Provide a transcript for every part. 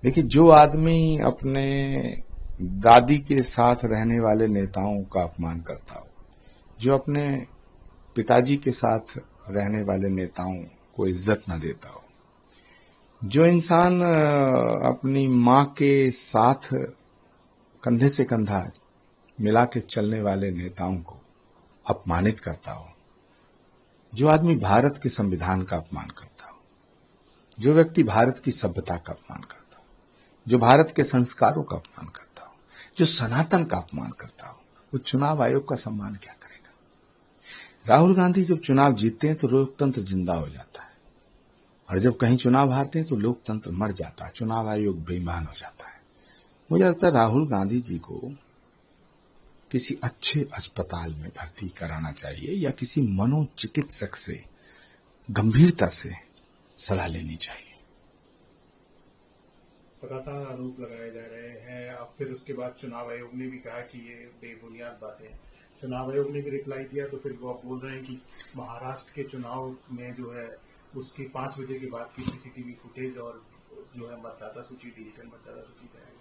देखिए, जो आदमी अपने दादी के साथ रहने वाले नेताओं का अपमान करता हो, जो अपने पिताजी के साथ रहने वाले नेताओं को इज्जत न देता हो, जो इंसान अपनी मां के साथ कंधे से कंधा मिला के चलने वाले नेताओं को अपमानित करता हो, जो आदमी भारत के संविधान का अपमान करता हो, जो व्यक्ति भारत की सभ्यता का अपमान करता हो, जो भारत के संस्कारों का अपमान करता हो, जो सनातन का अपमान करता हो, वो चुनाव आयोग का सम्मान क्या करेगा। राहुल गांधी जब चुनाव जीतते हैं तो लोकतंत्र जिंदा हो जाता है, और जब कहीं चुनाव हारते हैं तो लोकतंत्र मर जाता है, चुनाव आयोग बेईमान हो जाता है। मुझे लगता है राहुल गांधी जी को किसी अच्छे अस्पताल में भर्ती कराना चाहिए या किसी मनोचिकित्सक से गंभीरता से सलाह लेनी चाहिए। लगातार आरोप लगाए जा रहे हैं। अब फिर उसके बाद चुनाव आयोग ने भी कहा कि ये बेबुनियाद बातें हैं। चुनाव आयोग ने भी रिप्लाई दिया, तो फिर वो आप बोल रहे हैं कि महाराष्ट्र के चुनाव में जो है उसकी 5 बजे के बाद की सीसीटीवी फुटेज और जो है मतदाता सूची, डिजिटल मतदाता सूची जाएगी।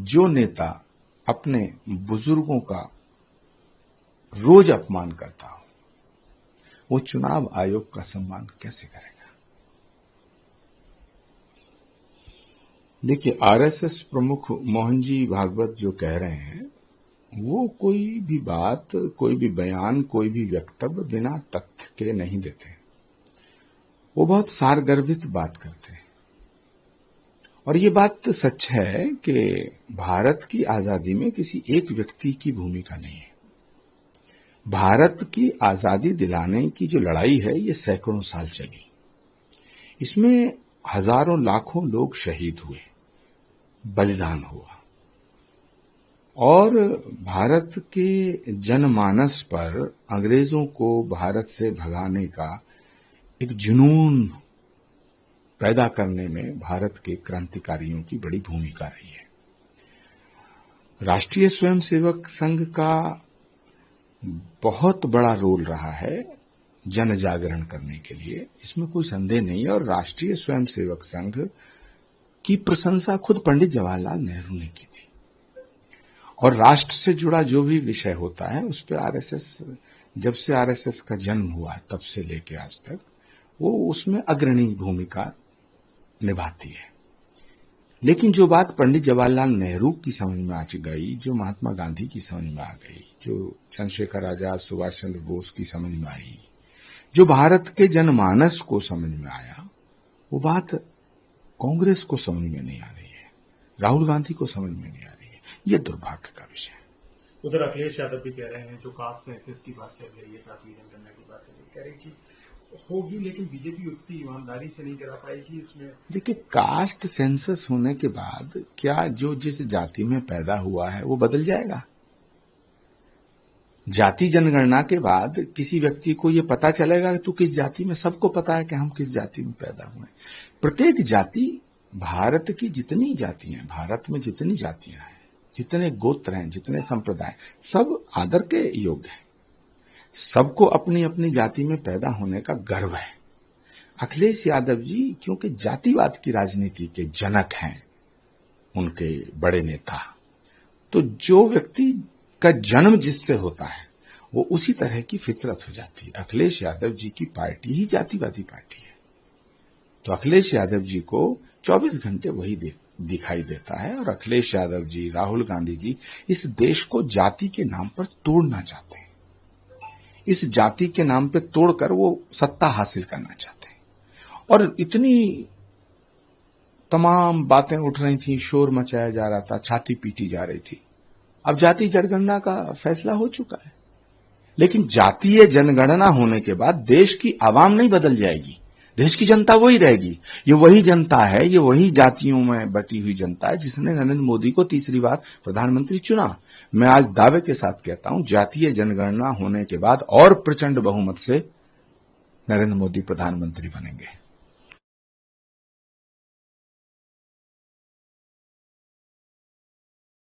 जो नेता अपने बुजुर्गों का रोज अपमान करता हो, वो चुनाव आयोग का सम्मान कैसे करेगा। देखिए, आरएसएस प्रमुख मोहन जी भागवत जो कह रहे हैं, वो कोई भी बात, कोई भी बयान, कोई भी वक्तव्य बिना तथ्य के नहीं देते। वो बहुत सारगर्भित बात करते हैं, और ये बात सच है कि भारत की आजादी में किसी एक व्यक्ति की भूमिका नहीं है। भारत की आजादी दिलाने की जो लड़ाई है, ये सैकड़ों साल चली। इसमें हजारों लाखों लोग शहीद हुए, बलिदान हुआ, और भारत के जनमानस पर अंग्रेजों को भारत से भगाने का एक जुनून पैदा करने में भारत के क्रांतिकारियों की बड़ी भूमिका रही है। राष्ट्रीय स्वयंसेवक संघ का बहुत बड़ा रोल रहा है जन जागरण करने के लिए, इसमें कोई संदेह नहीं है। और राष्ट्रीय स्वयंसेवक संघ की प्रशंसा खुद पंडित जवाहरलाल नेहरू ने की थी, और राष्ट्र से जुड़ा जो भी विषय होता है उस पर आरएसएस, जब से आरएसएस का जन्म हुआ तब से लेकर आज तक, वो उसमें अग्रणी भूमिका निभाती है। लेकिन जो बात पंडित जवाहरलाल नेहरू की समझ में आ गई, जो महात्मा गांधी की समझ में आ गई, जो चंद्रशेखर आजाद, सुभाष चंद्र बोस की समझ में आई, जो भारत के जनमानस को समझ में आया, वो बात कांग्रेस को समझ में नहीं आ रही है, राहुल गांधी को समझ में नहीं आ रही है। ये दुर्भाग्य का विषय है। उधर अखिलेश यादव भी कह रहे हैं, जो कास्ट सेंसस की बात चल रही है, जाति जनगणना की बात चल रही है, कह रहे हैं कि होगी, लेकिन बीजेपी उतनी ईमानदारी से नहीं करा पाएगी इसमें। देखिए, कास्ट सेंसस होने के बाद क्या जो जिस जाति में पैदा हुआ है वो बदल जाएगा? जाति जनगणना के बाद किसी व्यक्ति को ये पता चलेगा कि तू किस जाति में? सबको पता है कि हम किस जाति में पैदा हुए। प्रत्येक जाति, भारत की जितनी जातियां हैं, भारत में जितनी जातियां हैं, जितने गोत्र हैं, जितने संप्रदाय, सब आदर के योग्य हैं। सबको अपनी अपनी जाति में पैदा होने का गर्व है। अखिलेश यादव जी क्योंकि जातिवाद की राजनीति के जनक हैं, उनके बड़े नेता, तो जो व्यक्ति का जन्म जिससे होता है वो उसी तरह की फितरत हो जाती है। अखिलेश यादव जी की पार्टी ही जातिवादी पार्टी है, तो अखिलेश यादव जी को 24 घंटे वही दिखाई देता है। और अखिलेश यादव जी, राहुल गांधी जी इस देश को जाति के नाम पर तोड़ना चाहते हैं। इस जाति के नाम पे तोड़कर वो सत्ता हासिल करना चाहते हैं, और इतनी तमाम बातें उठ रही थी, शोर मचाया जा रहा था, छाती पीटी जा रही थी। अब जाति जनगणना का फैसला हो चुका है, लेकिन जातीय जनगणना होने के बाद देश की आवाम नहीं बदल जाएगी, देश की जनता वही रहेगी। ये वही जनता है, ये वही जातियों में बटी हुई जनता है जिसने नरेंद्र मोदी को तीसरी बार प्रधानमंत्री चुना। मैं आज दावे के साथ कहता हूं, जातीय जनगणना होने के बाद और प्रचंड बहुमत से नरेंद्र मोदी प्रधानमंत्री बनेंगे।